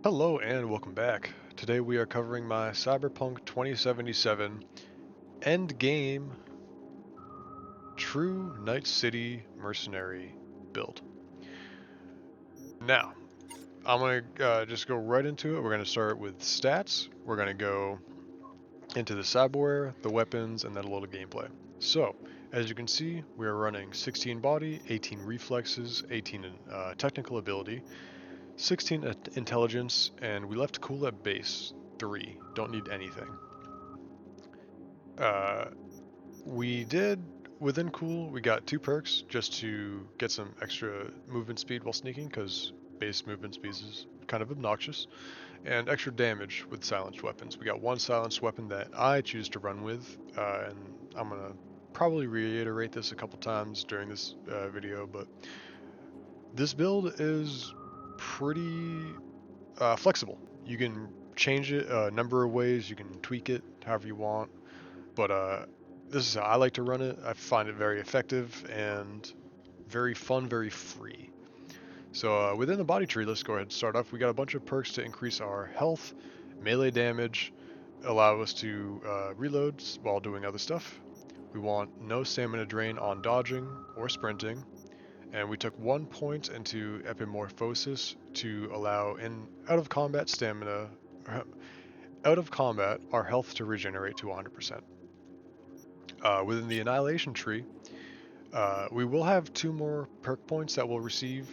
Hello and welcome back. Today we are covering my Cyberpunk 2077 Endgame True Night City Mercenary build. Now, I'm going to just go right into it. We're going to start with stats. We're going to go into the cyberware, the weapons, and then a little gameplay. So, as you can see, we are running 16 body, 18 reflexes, 18 technical ability, 16 intelligence, and we left cool at base 3. Don't need anything. Uh, we did, within cool, we got 2 perks just to get some extra movement speed while sneaking, because base movement speed is kind of obnoxious, and extra damage with silenced weapons. We got 1 silenced weapon that I choose to run with, and I'm going to probably reiterate this a couple times during this video, but this build is pretty flexible. You can change it a number of ways, you can tweak it however you want, but this is how I like to run it. I find it very effective and very fun, very free. So within the body tree, let's go ahead and start off. We got a bunch of perks to increase our health, melee damage, allow us to reload while doing other stuff. We want no stamina drain on dodging or sprinting, and we took 1 point into epimorphosis to allow out of combat stamina, out of combat, our health to regenerate to 100%. Within the annihilation tree, we will have 2 more perk points that we'll receive.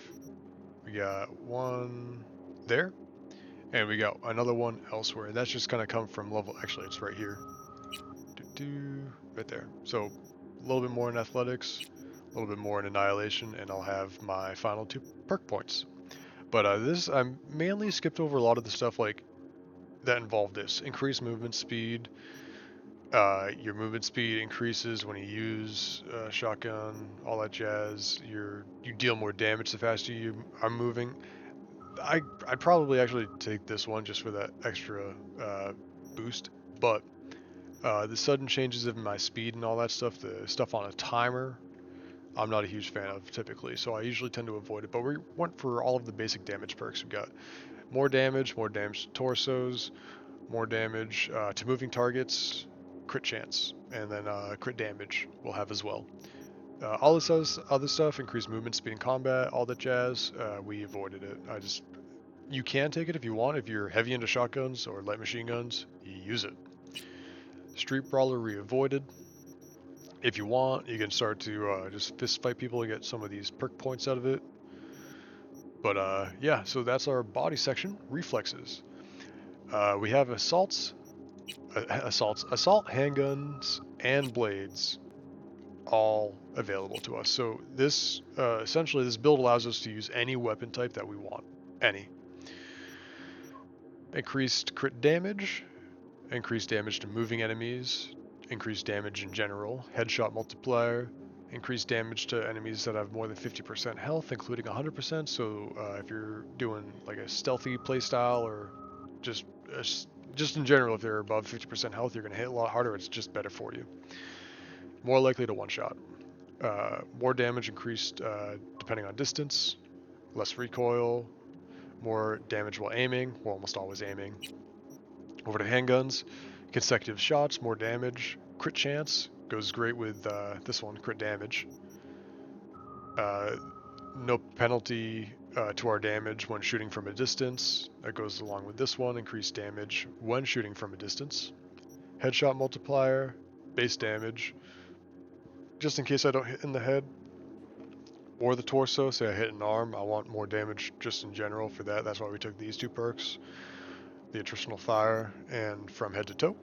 We got 1 there, and we got another one elsewhere. That's just gonna come from level. Actually, it's right here, right there. So a little bit more in athletics, a little bit more in annihilation, and I'll have my final 2 perk points. But I mainly skipped over a lot of the stuff like that involved this increased movement speed. Your movement speed increases when you use shotgun, all that jazz. You deal more damage the faster you are moving. I'd probably actually take this one just for that extra boost, but the sudden changes in my speed and all that stuff, the stuff on a timer, I'm not a huge fan of typically, so I usually tend to avoid it. But we went for all of the basic damage perks. We got more damage to torsos, more damage to moving targets, crit chance, and then crit damage we'll have as well. All this other stuff, increased movement speed in combat, all that jazz, we avoided it. You can take it if you want. If you're heavy into shotguns or light machine guns, you use it. Street brawler we avoided. If you want, you can start to just fist fight people to get some of these perk points out of it. But yeah, so that's our body section. Reflexes. We have assault handguns, and blades all available to us. So this essentially this build allows us to use any weapon type that we want. Any. Increased crit damage, increased damage to moving enemies, increased damage in general, headshot multiplier, increased damage to enemies that have more than 50% health, including 100%. So if you're doing like a stealthy playstyle or just in general, if they're above 50% health, you're going to hit a lot harder. It's just better for you. More likely to one-shot. More damage increased depending on distance, less recoil, more damage while aiming. We're almost always aiming. Over to handguns, consecutive shots, more damage. Crit chance goes great with this one, crit damage. No penalty to our damage when shooting from a distance. That goes along with this one, increased damage when shooting from a distance. Headshot multiplier, base damage. Just in case I don't hit in the head or the torso, say I hit an arm, I want more damage just in general for that. That's why we took these 2 perks. The attritional fire and from head to toe.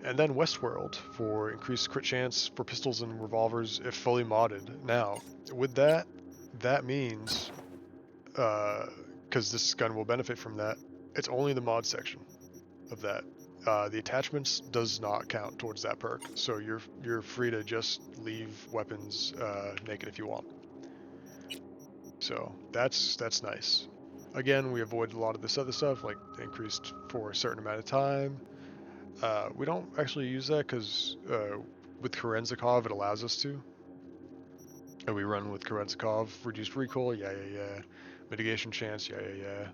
And then Westworld for increased crit chance for pistols and revolvers if fully modded. Now, with that means, because this gun will benefit from that, it's only the mod section of that. The attachments does not count towards that perk, so you're free to just leave weapons naked if you want. So that's nice. Again, we avoid a lot of this other stuff, like increased for a certain amount of time. We don't actually use that because with Kerenzikov it allows us to. And we run with Kerenzikov, reduced recoil, yeah. Mitigation chance, yeah.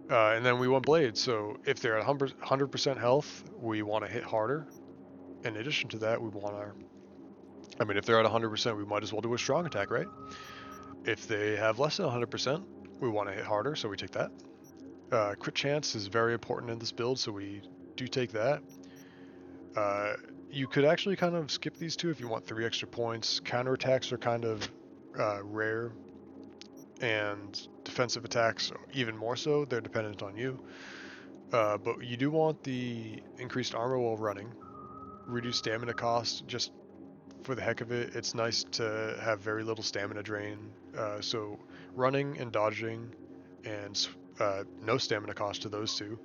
And then we want blades. So if they're at 100% health, we want to hit harder. In addition to that, we want our. I mean, if they're at 100%, we might as well do a strong attack, right? If they have less than 100%, we want to hit harder, so we take that. Crit chance is very important in this build, so we do take that. Uh, you could actually kind of skip these two if you want 3 extra points. Counterattacks are kind of rare, and defensive attacks even more so. They're dependent on you. But you do want the increased armor while running. Reduce stamina cost just for the heck of it. It's nice to have very little stamina drain. So running and dodging and no stamina cost to those two.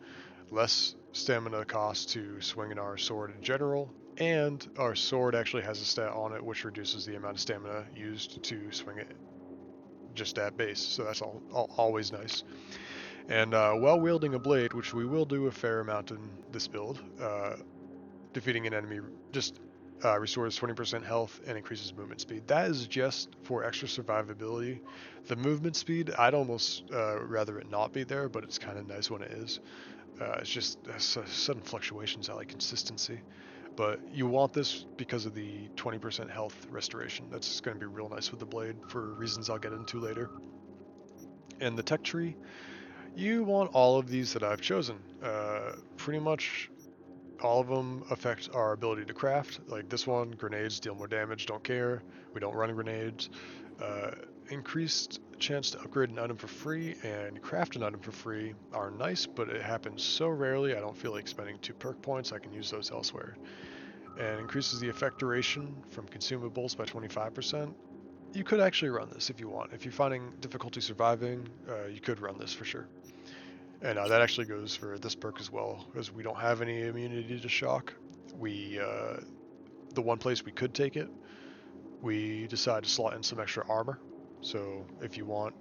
Less stamina cost to swinging our sword in general, and our sword actually has a stat on it which reduces the amount of stamina used to swing it just at base, so that's always nice. And while wielding a blade, which we will do a fair amount in this build, defeating an enemy just restores 20% health and increases movement speed. That is just for extra survivability. The movement speed, I'd almost rather it not be there, but it's kind of nice when it is. It's just sudden fluctuations. I like consistency. But you want this because of the 20% health restoration. That's going to be real nice with the blade for reasons I'll get into later. And the tech tree, you want all of these that I've chosen. Pretty much all of them affect our ability to craft. Like this one, grenades deal more damage, don't care. We don't run grenades. Uh, Increased chance to upgrade an item for free and craft an item for free are nice, but it happens so rarely I don't feel like spending 2 perk points. I can use those elsewhere. And increases the effect duration from consumables by 25%. You could actually run this if you want. If you're finding difficulty surviving, you could run this for sure. And that actually goes for this perk as well, because we don't have any immunity to shock. The one place we could take it, we decide to slot in some extra armor. So if you want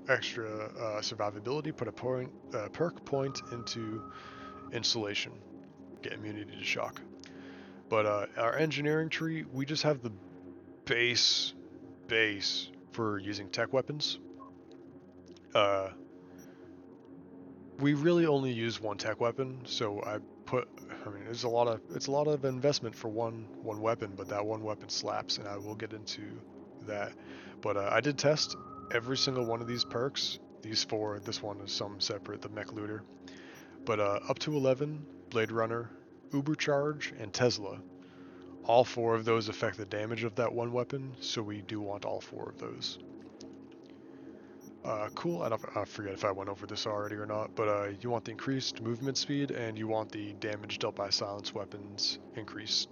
extra survivability, put a perk point into insulation, get immunity to shock. But our engineering tree, we just have the base for using tech weapons. Uh, we really only use one tech weapon, so I mean, it's a lot of investment for one weapon, but that one weapon slaps, and I will get into that. But I did test every single one of these perks. These 4, this one is some separate, the Mech Looter. But up to 11, Blade Runner, Uber Charge, and Tesla. All 4 of those affect the damage of that one weapon, so we do want all 4 of those. Cool. I forget if I went over this already or not, but you want the increased movement speed and you want the damage dealt by silence weapons increased.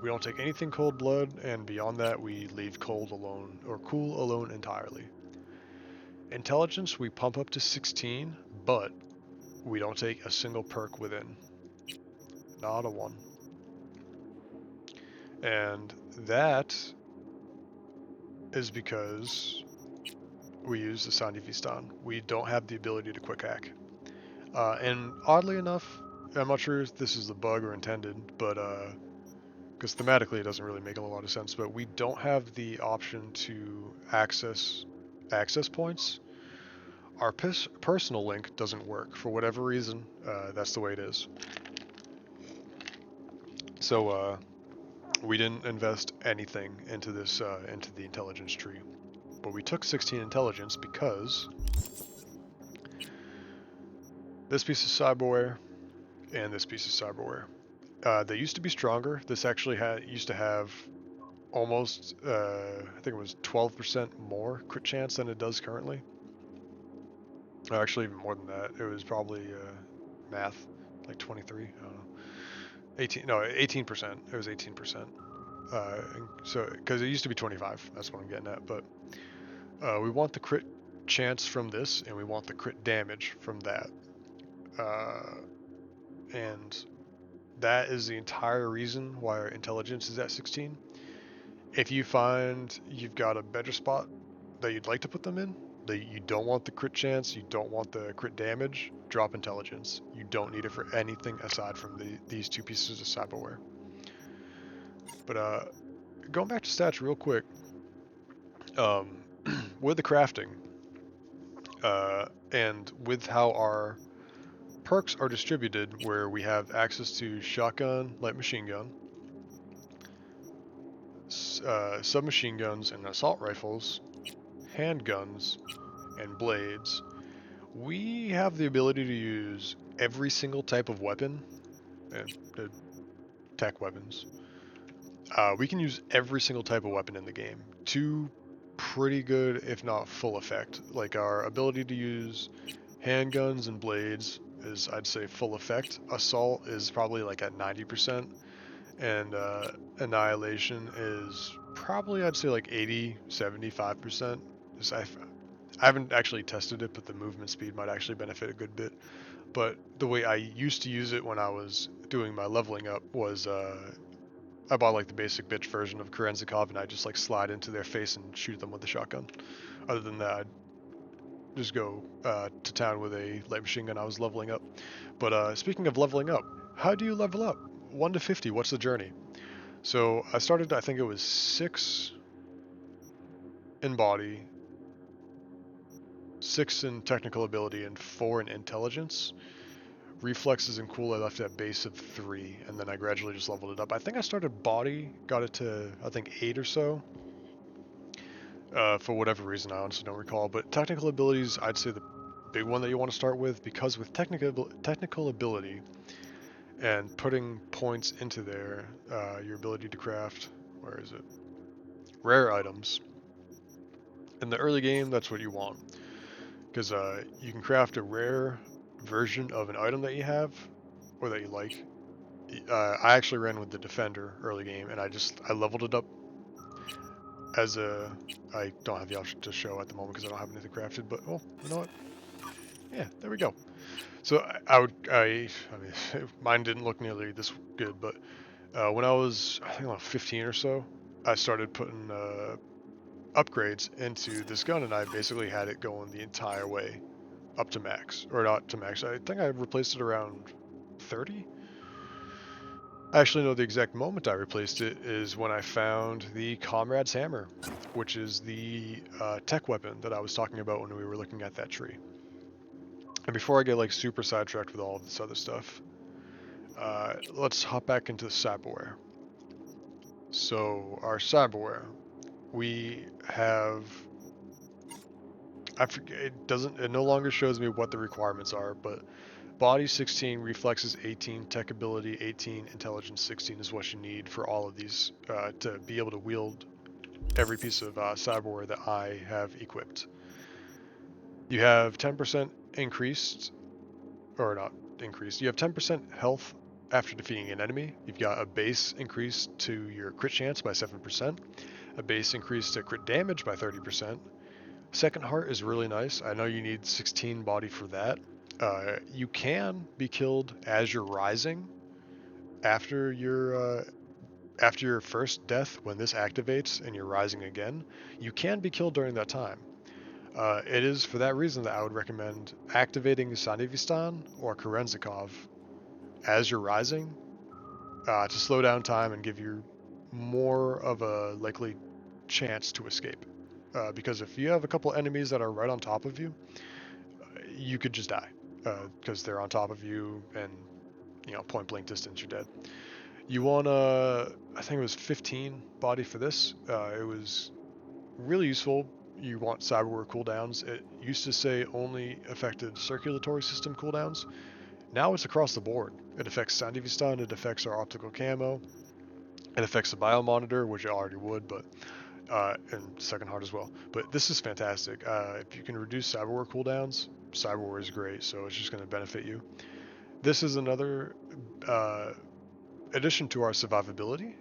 We don't take anything cold blood, and beyond that, we leave cold alone or cool alone entirely. Intelligence we pump up to 16, but we don't take a single perk within. Not a one. And that is because we use the Sandi Vistan. We don't have the ability to quick hack. And oddly enough, I'm not sure if this is a bug or intended, but because thematically it doesn't really make a lot of sense, but we don't have the option to access points. Our personal link doesn't work for whatever reason. That's the way it is. So we didn't invest anything into this into the intelligence tree, but we took 16 intelligence because this piece of cyberware and this piece of cyberware. They used to be stronger. This actually used to have almost, I think it was 12% more crit chance than it does currently. Actually, even more than that. It was probably math, like 23. I don't know. 18%. It was 18%. So, because it used to be 25. That's what I'm getting at. But we want the crit chance from this, and we want the crit damage from that. And that is the entire reason why our intelligence is at 16. If you find you've got a better spot that you'd like to put them in, that you don't want the crit chance, you don't want the crit damage, drop intelligence. You don't need it for anything aside from these 2 pieces of cyberware. But going back to stats real quick, with the crafting, And with how our perks are distributed, where we have access to shotgun, light machine gun, submachine guns and assault rifles, handguns, and blades, we have the ability to use every single type of weapon, and tech weapons. We can use every single type of weapon in the game to pretty good, if not full effect. Like our ability to use handguns and blades is, I'd say, full effect. Assault is probably like at 90%, and annihilation is probably, I'd say, like 80, 75%. I haven't actually tested it, but the movement speed might actually benefit a good bit. But the way I used to use it when I was doing my leveling up was I bought like the basic bitch version of Kerenzikov, and I just like slide into their face and shoot them with the shotgun. Other than that, I'd just go to town with a light machine gun. I was leveling up. But speaking of leveling up, how do you level up? 1 to 50, what's the journey? So I started, I think it was 6 in body, 6 in technical ability, and 4 in intelligence. Reflexes and cool I left at base of 3, and then I gradually just leveled it up. I think I started body, got it to, I think, 8 or so. For whatever reason, I honestly don't recall. But technical abilities, I'd say the big one that you want to start with, because with technical ability and putting points into there, your ability to craft, where is it? Rare items. In the early game, that's what you want, because you can craft a rare version of an item that you have or that you like. I actually ran with the defender early game, and I leveled it up as a. I don't have the option to show at the moment because I don't have anything crafted. But oh, you know what? Yeah, there we go. So I mean, mine didn't look nearly this good, but when I was, I think, about 15 or so, I started putting upgrades into this gun, and I basically had it going the entire way up to max, or not to max. I think I replaced it around 30. I actually know the exact moment I replaced it is when I found the Comrade's Hammer, which is the tech weapon that I was talking about when we were looking at that tree. And before I get like super sidetracked with all of this other stuff, let's hop back into cyberware. So our cyberware, we have. I forget. It no longer shows me what the requirements are, but body 16, reflexes 18, tech ability 18, intelligence 16 is what you need for all of these to be able to wield every piece of cyberware that I have equipped. You have 10% increased, or not increased, you have 10% health after defeating an enemy. You've got a base increase to your crit chance by 7%, a base increase to crit damage by 30%. Second heart is really nice. I know you need 16 body for that. You can be killed as you're rising after your first death. When this activates and you're rising again, you can be killed during that time. It is for that reason that I would recommend activating Sandevistan or Kerenzikov as you're rising to slow down time and give you more of a likely chance to escape. Because if you have a couple enemies that are right on top of you, you could just die because they're on top of you, and point blank distance, you're dead. You want I think it was 15 body for this. It was really useful. You want cyberware cooldowns. It used to say only affected circulatory system cooldowns. Now it's across the board. It affects Sandevistan, it affects our optical camo, it affects the biomonitor, which it already would, but and second heart as well. But this is fantastic. If you can reduce cyberware cooldowns, cyberware is great, so it's just going to benefit you. This is another addition to our survivability,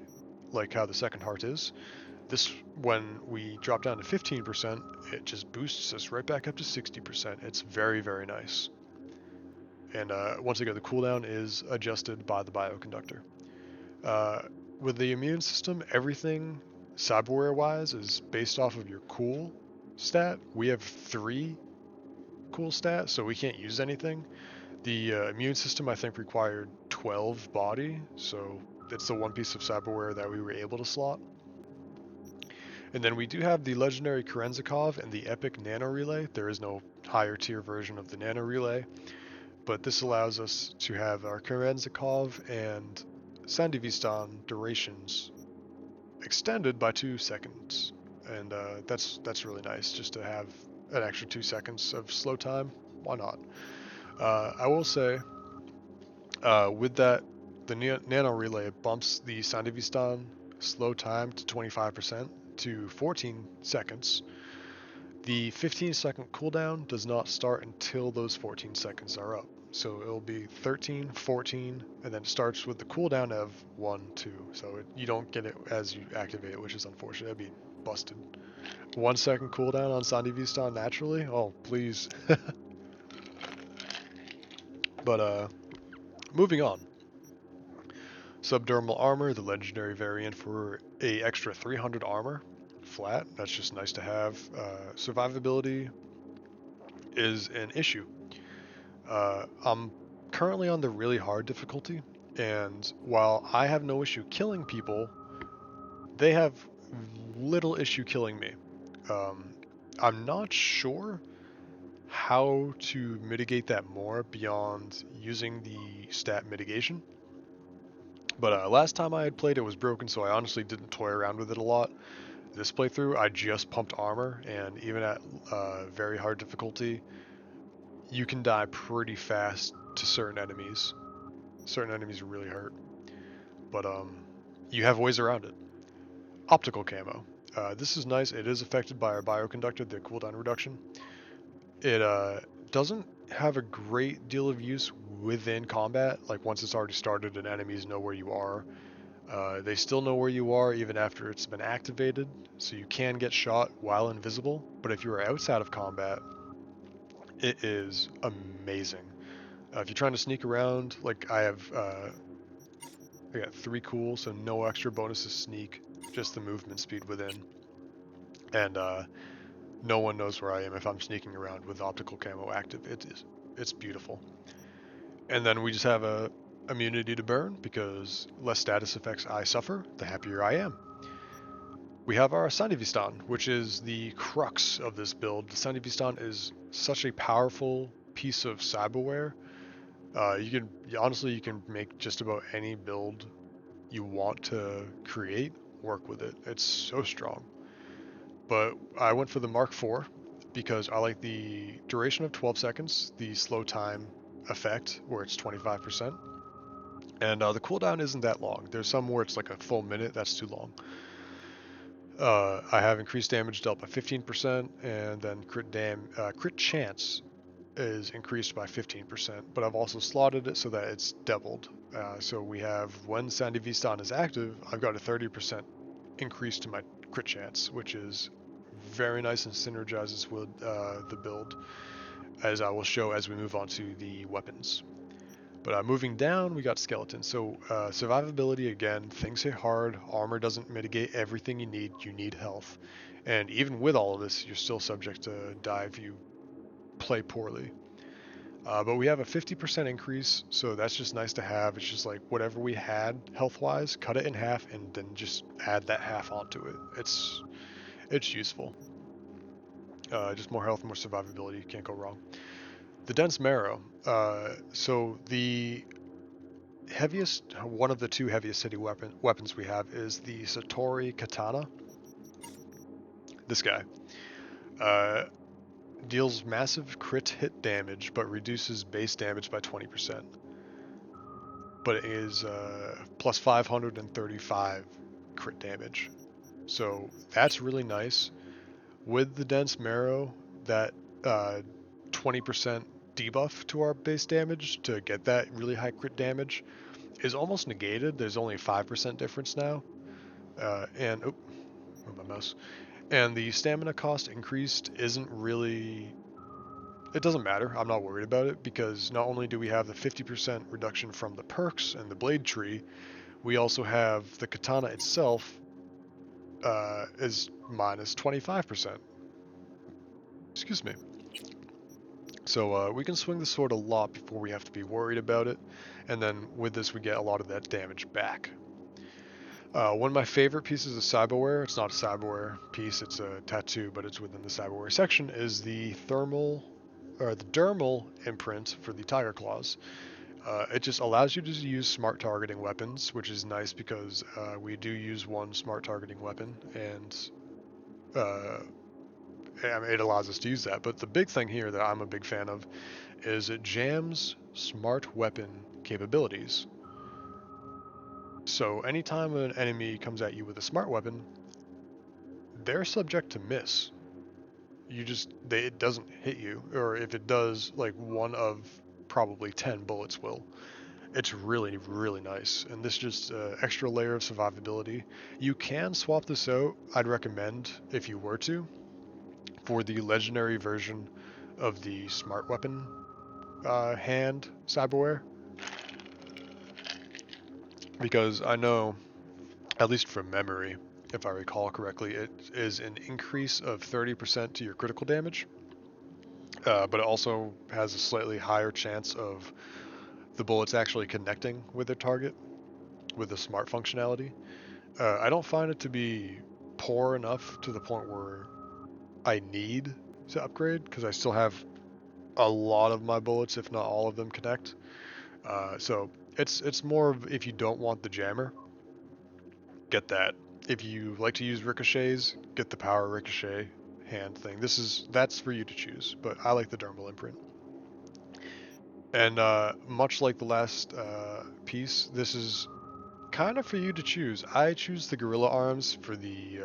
like how the second heart is. This, when we drop down to 15%, it just boosts us right back up to 60%. It's very, very nice. And once again, the cooldown is adjusted by the bioconductor. With the immune system, everything cyberware-wise is based off of your cool stat. We have 3 cool stats, so we can't use anything. The immune system, I think, required 12 body, so it's the one piece of cyberware that we were able to slot. And then we do have the legendary Kerenzikov and the epic Nano Relay. There is no higher tier version of the Nano Relay, but this allows us to have our Kerenzikov and Sandivistan durations extended by 2 seconds. And that's really nice, just to have an extra 2 seconds of slow time. Why not? I will say, with that, the Nano Relay bumps the Sandivistan slow time to 25% to 14 seconds. The 15-second cooldown does not start until those 14 seconds are up. So it'll be 13, 14, and then it starts with the cooldown of 1, 2. So you don't get it as you activate it, which is unfortunate. That'd be busted. 1 second cooldown on Sandy Vistan naturally? Oh, please. But moving on. Subdermal armor, the legendary variant for a extra 300 armor, flat. That's just nice to have. Survivability is an issue. I'm currently on the really hard difficulty, and while I have no issue killing people, they have little issue killing me. I'm not sure how to mitigate that more beyond using the stat mitigation. But last time I had played, it was broken, so I honestly didn't toy around with it a lot. This playthrough, I just pumped armor, and even at very hard difficulty, you can die pretty fast to certain enemies. Certain enemies really hurt, but you have ways around it. Optical camo. This is nice. It is affected by our bioconductor, the cooldown reduction. It doesn't have a great deal of use within combat. Like once it's already started and enemies know where you are, they still know where you are even after it's been activated. So you can get shot while invisible. But if you are outside of combat, it is amazing. If you're trying to sneak around, like I got 3 cool, so no extra bonuses sneak, just the movement speed within. And no one knows where I am if I'm sneaking around with optical camo active. It's beautiful. And then we just have a immunity to burn, because less status effects I suffer, the happier I am. We have our Sandivistan, which is the crux of this build. The Sandivistan is such a powerful piece of cyberware. You can make just about any build you want to create work with it. It's so strong. But I went for the Mark IV because I like the duration of 12 seconds, the slow time effect where it's 25%, and the cooldown isn't that long. There's some where it's like a full minute, that's too long. I have increased damage dealt by 15%, and then crit chance is increased by 15%, but I've also slotted it so that it's doubled. So we have, when Sandy Vistan is active, I've got a 30% increase to my crit chance, which is very nice and synergizes with the build, as I will show as we move on to the weapons. But moving down, we got skeletons. So survivability, again, things hit hard. Armor doesn't mitigate everything you need. You need health. And even with all of this, you're still subject to die if you play poorly. But we have a 50% increase, so that's just nice to have. It's just like whatever we had health-wise, cut it in half, and then just add that half onto it. It's useful. Just more health, more survivability. Can't go wrong. The dense marrow. So the one of the 2 heaviest hitting weapons we have is the Satori Katana. This guy. Deals massive crit hit damage, but reduces base damage by 20%. But it is plus 535 crit damage. So that's really nice. With the dense marrow, that 20% debuff to our base damage to get that really high crit damage is almost negated. There's only 5% difference now. Move my mouse. And the stamina cost increased isn't really... It doesn't matter. I'm not worried about it, because not only do we have the 50% reduction from the perks and the blade tree, we also have the katana itself is minus 25%. Excuse me. So we can swing the sword a lot before we have to be worried about it, and then with this we get a lot of that damage back. One of my favorite pieces of cyberware, it's not a cyberware piece, it's a tattoo, but it's within the cyberware section, is the dermal imprint for the tiger claws. It just allows you to use smart targeting weapons, which is nice because we do use one smart targeting weapon, and uh, I mean, it allows us to use that. But the big thing here that I'm a big fan of is it jams smart weapon capabilities. So anytime an enemy comes at you with a smart weapon, they're subject to miss. It doesn't hit you, or if it does, like one of probably 10 bullets will. It's really, really nice, and this just extra layer of survivability. You can swap this out, I'd recommend, if you were to, for the legendary version of the smart weapon hand cyberware, because I know, at least from memory, if I recall correctly, it is an increase of 30% to your critical damage, but it also has a slightly higher chance of the bullets actually connecting with their target with the smart functionality. I don't find it to be poor enough to the point where I need to upgrade because I still have a lot of my bullets, if not all of them, connect. So it's more of, if you don't want the jammer, get that. If you like to use ricochets, get the power ricochet hand thing. That's for you to choose, but I like the dermal imprint. And much like the last piece, this is kind of for you to choose. I choose the gorilla arms for the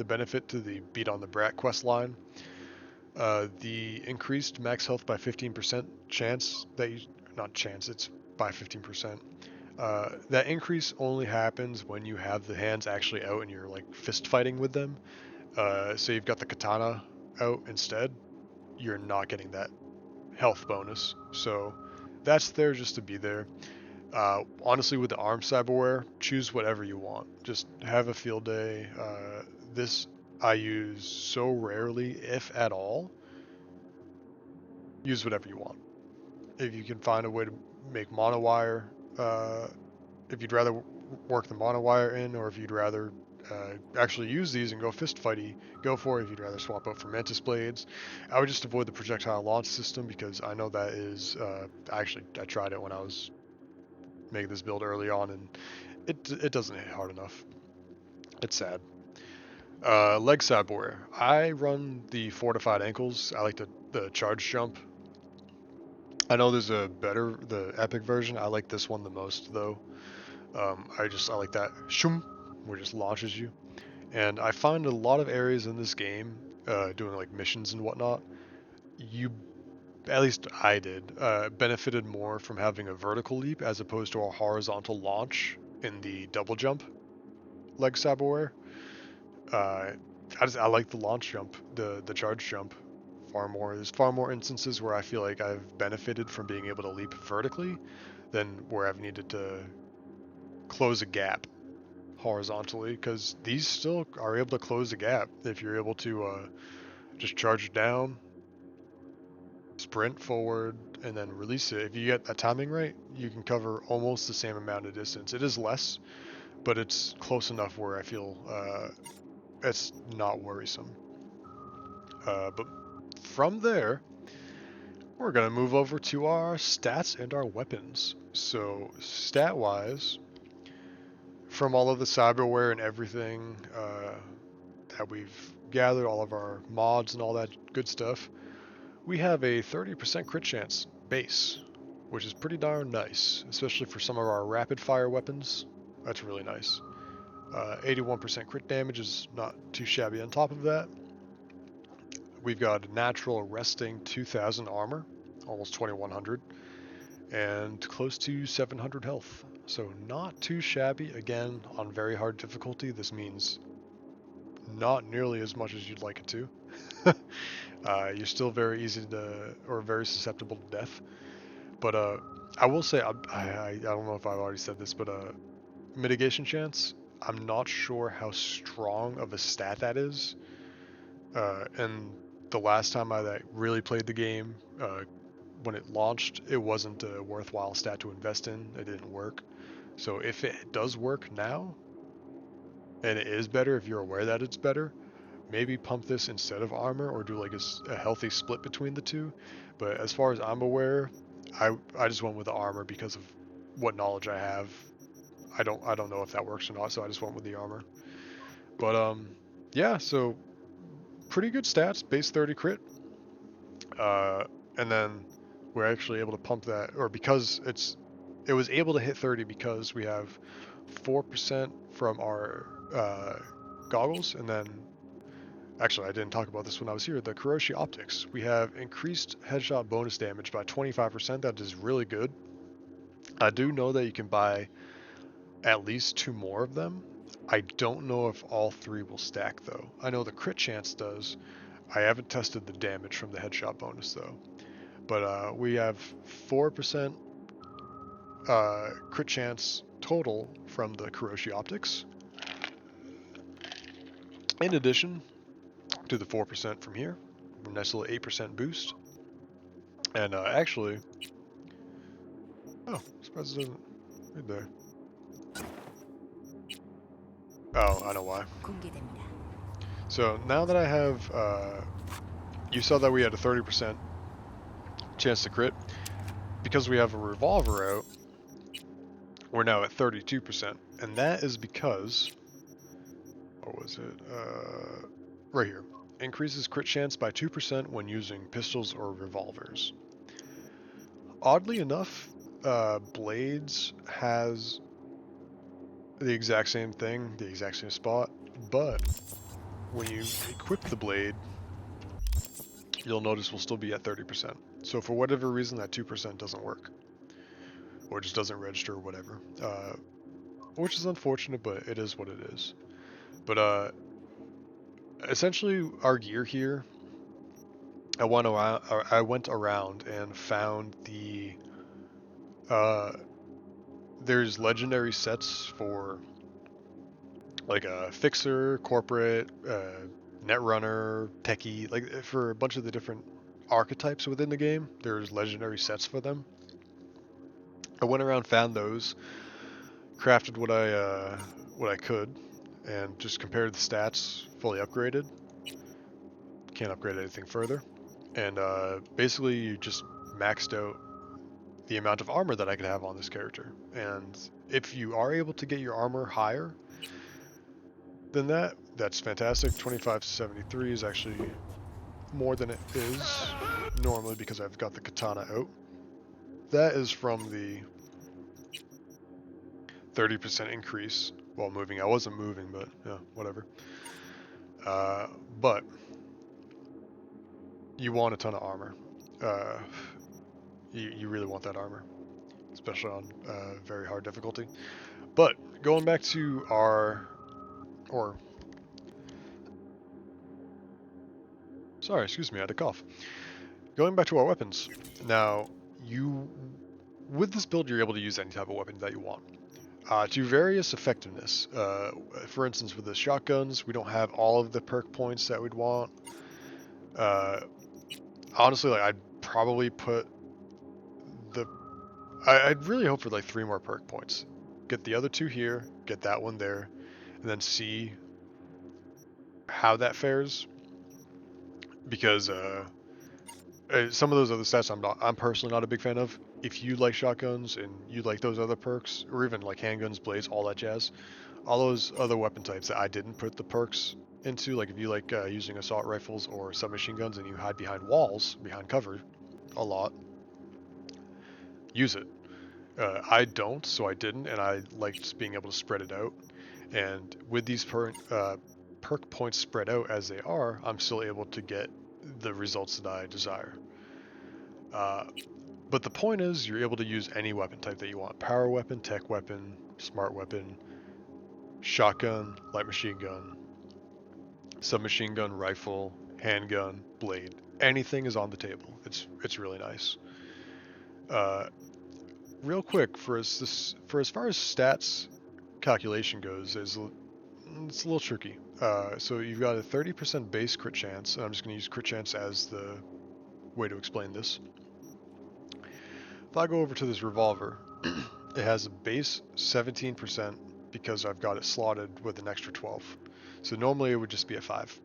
benefit to the beat on the brat quest line. The increased max health by 15% chance that you, not chance, it's by 15%. That increase only happens when you have the hands actually out and you're like fist fighting with them. So you've got the katana out instead. You're not getting that health bonus. So that's there just to be there. Honestly, with the arm cyberware, choose whatever you want. Just have a field day. This I use so rarely, if at all. Use whatever you want. If you can find a way to make monowire, uh, if you'd rather work the monowire in, or if you'd rather actually use these and go fist fighty, go for it. If you'd rather swap out for mantis blades, I would just avoid the projectile launch system because I know that is. I tried it when I was making this build early on, and it doesn't hit hard enough. It's sad. Leg cyberware. I run the fortified ankles. I like the charge jump. I know there's the epic version. I like this one the most though. I like that shoom, where it just launches you. And I find a lot of areas in this game, doing like missions and whatnot, you, at least I did, benefited more from having a vertical leap as opposed to a horizontal launch in the double jump leg cyberware. Uh, I like the launch jump, the charge jump far more. There's far more instances where I feel like I've benefited from being able to leap vertically than where I've needed to close a gap horizontally, because these still are able to close the gap if you're able to just charge it down, sprint forward, and then release it. If you get that timing right, you can cover almost the same amount of distance. It is less, but it's close enough where I feel it's not worrisome. But from there, we're going to move over to our stats and our weapons. So, stat wise, from all of the cyberware and everything that we've gathered, all of our mods and all that good stuff, we have a 30% crit chance base, which is pretty darn nice, especially for some of our rapid fire weapons. That's really nice. 81% crit damage is not too shabby on top of that. We've got natural resting 2000 armor, almost 2100, and close to 700 health. So not too shabby. Again, on very hard difficulty, this means not nearly as much as you'd like it to. You're still very easy to, or very susceptible to death. But I will say, I don't know if I've already said this, but mitigation chance, I'm not sure how strong of a stat that is. And the last time I really played the game, when it launched, it wasn't a worthwhile stat to invest in. It didn't work. So if it does work now, and it is better if you're aware that it's better, maybe pump this instead of armor or do like a healthy split between the two. But as far as I'm aware, I just went with the armor because of what knowledge I have. I don't know if that works or not, so I just went with the armor. But yeah, so pretty good stats, base 30 crit. Uh and then we're actually able to pump that, or because it was able to hit 30 because we have 4% from our goggles, and then actually, I didn't talk about this when I was here. The Kuroshi Optics. We have increased headshot bonus damage by 25%. That is really good. I do know that you can buy at least 2 more of them. I don't know if all 3 will stack though. I know the crit chance does. I haven't tested the damage from the headshot bonus though. But we have 4% crit chance total from the Kuroshi Optics. In addition to the 4% from here, a nice little 8% boost. And actually, oh, surprised it doesn't read there. Oh, I know why. So now that I have, you saw that we had a 30% chance to crit. Because we have a revolver out, we're now at 32%. And that is because, what was it? Right here. Increases crit chance by 2% when using pistols or revolvers. Oddly enough, Blades has the exact same thing, the exact same spot, but when you equip the blade, you'll notice we'll still be at 30%. So for whatever reason, that 2% doesn't work, or just doesn't register or whatever, which is unfortunate, but it is what it is. But essentially, our gear here, I went around and found uh, there's legendary sets for like a fixer, corporate, netrunner, techie, like for a bunch of the different archetypes within the game. There's legendary sets for them. I went around, found those, crafted what I could, and just compared the stats. Fully upgraded. Can't upgrade anything further. And basically, you just maxed out the amount of armor that I could have on this character. And if you are able to get your armor higher than that, that's fantastic. 25 to 73 is actually more than it is normally because I've got the katana out. That is from the 30% increase while moving. I wasn't moving, but yeah, whatever. But you want a ton of armor. Uh, you really want that armor, especially on very hard difficulty. But going back to sorry, excuse me, I had a cough. Going back to our weapons. Now, with this build, you're able to use any type of weapon that you want. To various effectiveness. For instance, with the shotguns, we don't have all of the perk points that we'd want. Honestly, like I'd probably put I'd really hope for like 3 more perk points. Get the other 2 here, get that one there, and then see how that fares. Because some of those other stats I'm personally not a big fan of. If you like shotguns and you like those other perks, or even like handguns, blades, all that jazz, all those other weapon types that I didn't put the perks into, like if you like using assault rifles or submachine guns and you hide behind walls, behind cover a lot, use it. I don't, so I didn't, and I liked being able to spread it out. And with these perk points spread out as they are, I'm still able to get the results that I desire. But the point is, you're able to use any weapon type that you want. Power weapon, tech weapon, smart weapon, shotgun, light machine gun, submachine gun, rifle, handgun, blade. Anything is on the table. It's really nice. Real quick, for as far as stats calculation goes, it's a little tricky. So you've got a 30% base crit chance, and I'm just going to use crit chance as the way to explain this. If I go over to this revolver, it has a base 17% because I've got it slotted with an extra 12. So normally it would just be a 5.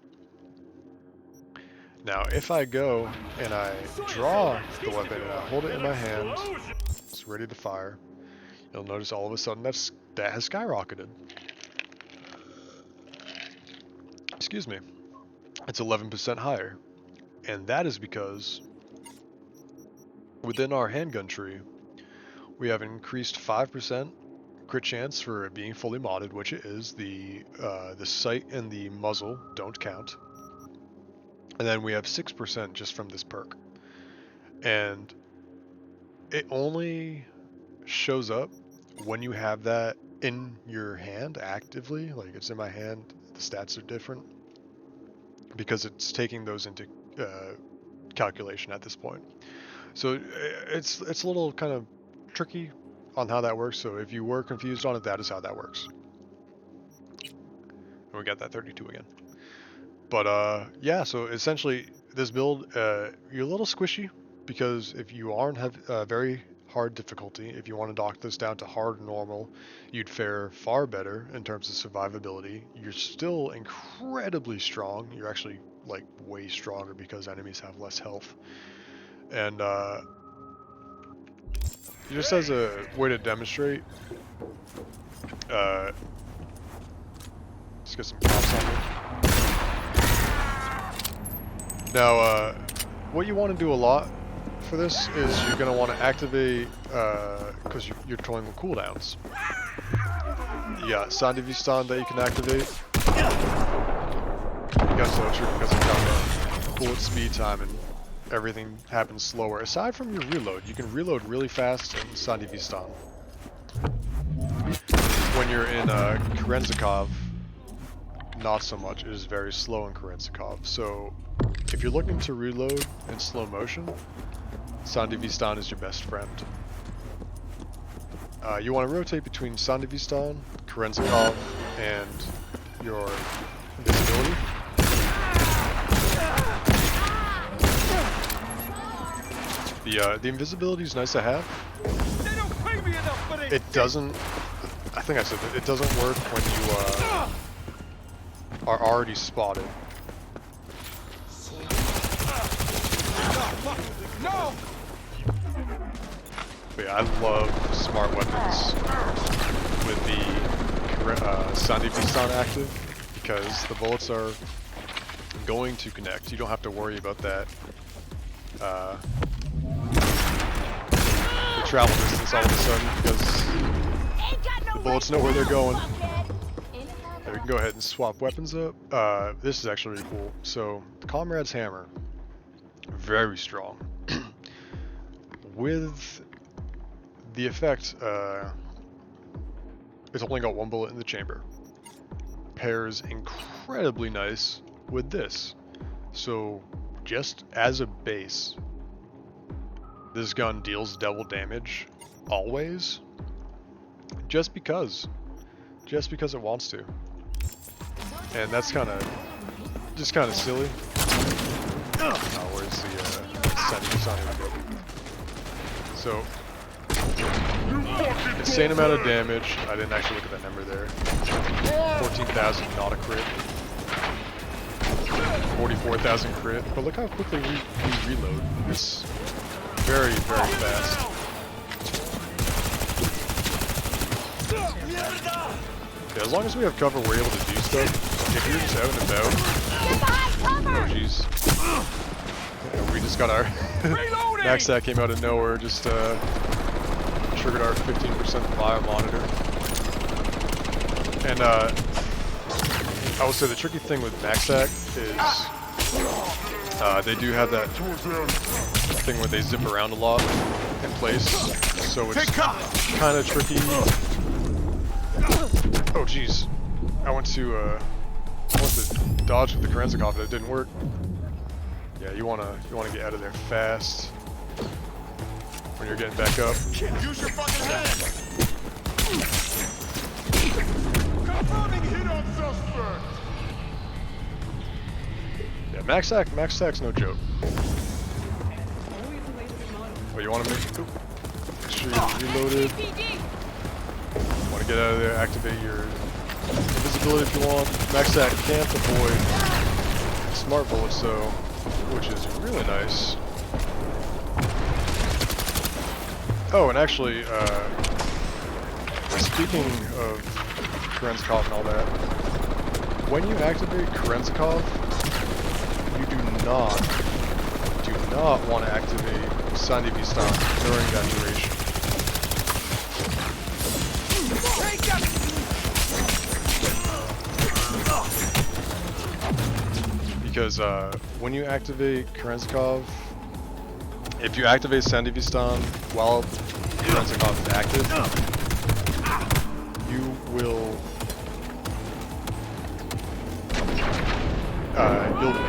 Now if I go and I draw the weapon and I hold it in my hand, it's ready to fire, you'll notice all of a sudden that has skyrocketed. Excuse me. It's 11% higher. And that is because within our handgun tree, we have increased 5% crit chance for it being fully modded, which it is. The sight and the muzzle don't count. And then we have 6% just from this perk. And it only shows up when you have that in your hand actively. Like, it's in my hand, the stats are different, because it's taking those into calculation at this point. So it's a little kind of tricky on how that works. So if you were confused on it, that is how that works. And we got that 32 again. But yeah, so essentially this build, you're a little squishy, because if you aren't have very hard difficulty, if you want to dock this down to hard or normal, you'd fare far better in terms of survivability. You're still incredibly strong. You're actually like way stronger because enemies have less health. And just as a way to demonstrate, let's get some props on it. Now, what you want to do a lot for this is you're going to want to activate, because you're toying with cooldowns. You got Sandivistan that you can activate. You got Socher because it's got bullet speed time and everything happens slower. Aside from your reload, you can reload really fast in Sandivistan. When you're in Kerenzikov, not so much. It is very slow in Kerenzikov. So if you're looking to reload in slow motion, Sandivistan is your best friend. You want to rotate between Sandivistan, Kerenzikov, and your invisibility. The invisibility is nice to have. It doesn't, I think I said that, it doesn't work when you are already spotted. No! But yeah, I love smart weapons with the Sandivistan active, because the bullets are going to connect. You don't have to worry about that. The travel distance all of a sudden, because the bullets know where they're going. There, we can go ahead and swap weapons up. This is actually really cool. So, the Comrade's Hammer, very strong. With the effect, it's only got one bullet in the chamber. Pairs incredibly nice with this. So, just as a base, this gun deals double damage always, just because it wants to, and that's kind of silly. Oh, where's the setting? So, insane amount of damage. I didn't actually look at that number there. 14,000, not a crit. 44,000 crit. But look how quickly we reload. It's very, very fast. Yeah, as long as we have cover, we're able to do stuff. If you're just out and about. Oh, jeez. Yeah, we just got our max stat came out of nowhere. Just triggered our 15% bio monitor. And I will say the tricky thing with max stat is they do have that thing where they zip around a lot in place, so it's kind of tricky. Oh jeez, I went to dodge with the Kerenzikov, but it didn't work. Yeah, you wanna get out of there fast when you're getting back up. Use your fucking head. Confirming hit on suspect. Yeah, max stack's no joke. Oh, you want to make sure you're reloaded. Want to get out of there, activate your invisibility if you want. Max that can't avoid smart bullets though, which is really nice. Oh, and actually, speaking of Kerenzikov and all that, when you activate Kerenzikov, you do not want to activate Sandy Vistan during that duration. Because when you activate Kerenzikov, if you activate Sandy Vistan while Kerenzikov is active, you will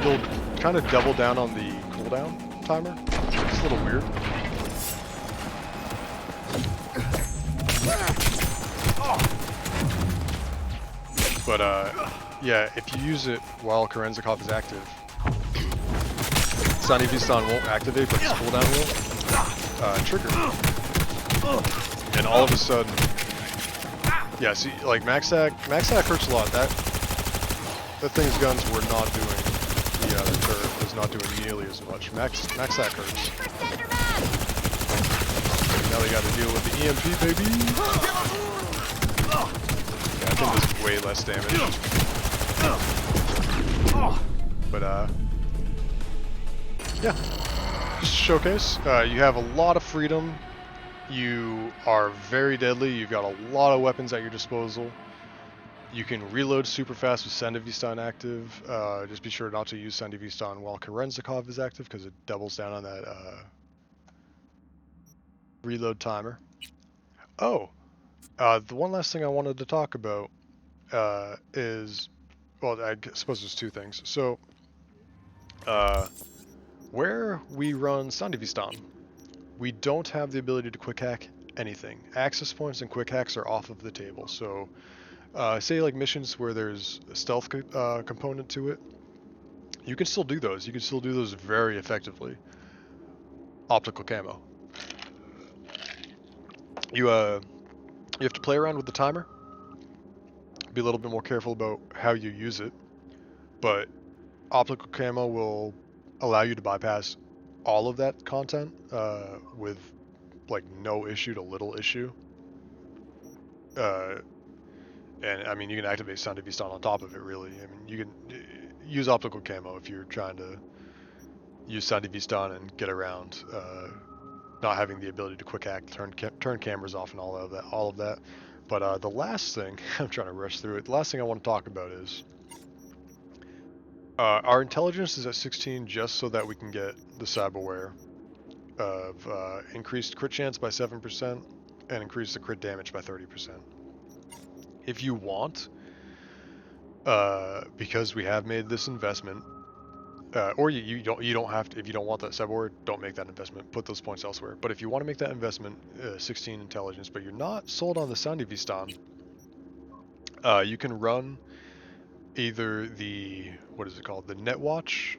you'll kind of double down on the cooldown timer. It's a little weird. But yeah, if you use it while Kerenzikov is active, Sandy Vistan won't activate, but its cooldown will trigger. And all of a sudden, yeah, see, like Maxac hurts a lot. That thing's guns were not doing the turret was not doing nearly as much. Maxac hurts. Now they got to deal with the EMP, baby. Yeah, I think this is way less damage. But yeah, just showcase. You have a lot of freedom. You are very deadly. You've got a lot of weapons at your disposal. You can reload super fast with Sandy Vistan active. Just be sure not to use Sandy Vistan while Kerenzikov is active because it doubles down on that reload timer. Oh, the one last thing I wanted to talk about is, well, I suppose there's two things. So, where we run Sandy Vistan, we don't have the ability to quick hack anything. Access points and quick hacks are off of the table. So, say like missions where there's a stealth component to it, you can still do those. You can still do those very effectively. Optical camo. You have to play around with the timer. Be a little bit more careful about how you use it, but optical camo will allow you to bypass all of that content with like no issue to little issue. And I mean, you can activate Sandy Vistan on top of it, really. I mean, you can use optical camo if you're trying to use Sandy Vistan and get around not having the ability to quick hack, turn cameras off, and all of that. But the last thing, I'm trying to rush through it. The last thing I want to talk about is our intelligence is at 16 just so that we can get the cyberware of increased crit chance by 7% and increase the crit damage by 30%. If you want, because we have made this investment, or you don't have to. If you don't want that cyberware, don't make that investment. Put those points elsewhere. But if you want to make that investment, 16 intelligence, but you're not sold on the Sandy Vistan, you can run either the, what is it called, the Netwatch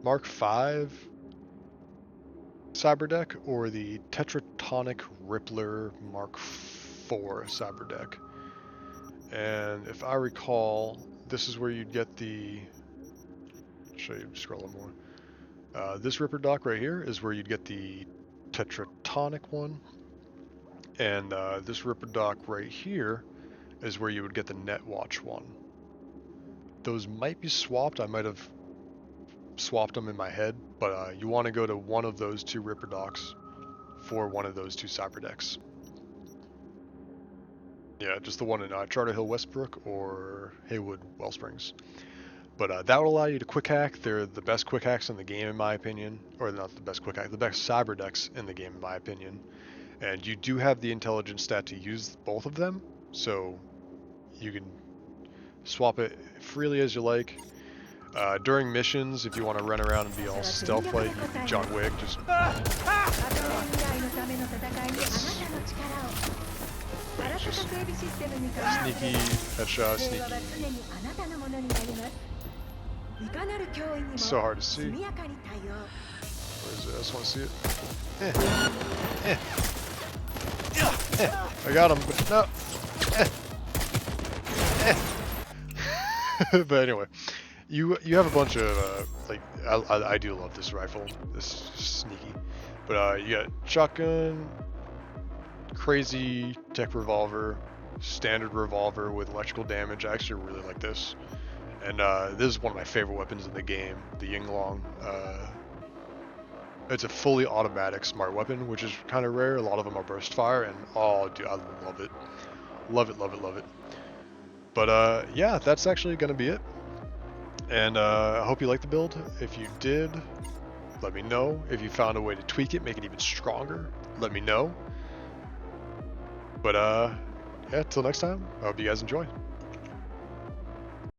Mark V cyberdeck or the Tetratonic Rippler Mark IV cyberdeck. And if I recall, this is where you'd get the, show you, scrolling more. This Ripper dock right here is where you'd get the Tetratonic one. And this Ripper dock right here is where you would get the Netwatch one. Those might be swapped. I might have swapped them in my head, but you want to go to one of those two Ripper docks for one of those two cyber decks. Yeah, just the one in Charter Hill Westbrook or Haywood Wellsprings. But that will allow you to quick hack. They're the best quick hacks in the game, in my opinion. Or not the best quick hack, the best cyber decks in the game, in my opinion. And you do have the intelligence stat to use both of them, so you can swap it freely as you like. During missions, if you want to run around and be all stealth like John Wick, just sneaky headshot, sneaky. So hard to see. Where is it? I just want to see it. I got him, but no. But anyway, you have a bunch of like I do love this rifle. This is sneaky, but you got shotgun, crazy tech revolver, standard revolver with electrical damage. I actually really like this, and this is one of my favorite weapons in the game, the Yinglong. It's a fully automatic smart weapon, which is kind of rare. A lot of them are burst fire, and oh, dude, I love it. Love it, love it, love it. But yeah, that's actually gonna be it. And I hope you liked the build. If you did, let me know. If you found a way to tweak it, make it even stronger, let me know. But yeah, till next time, I hope you guys enjoy.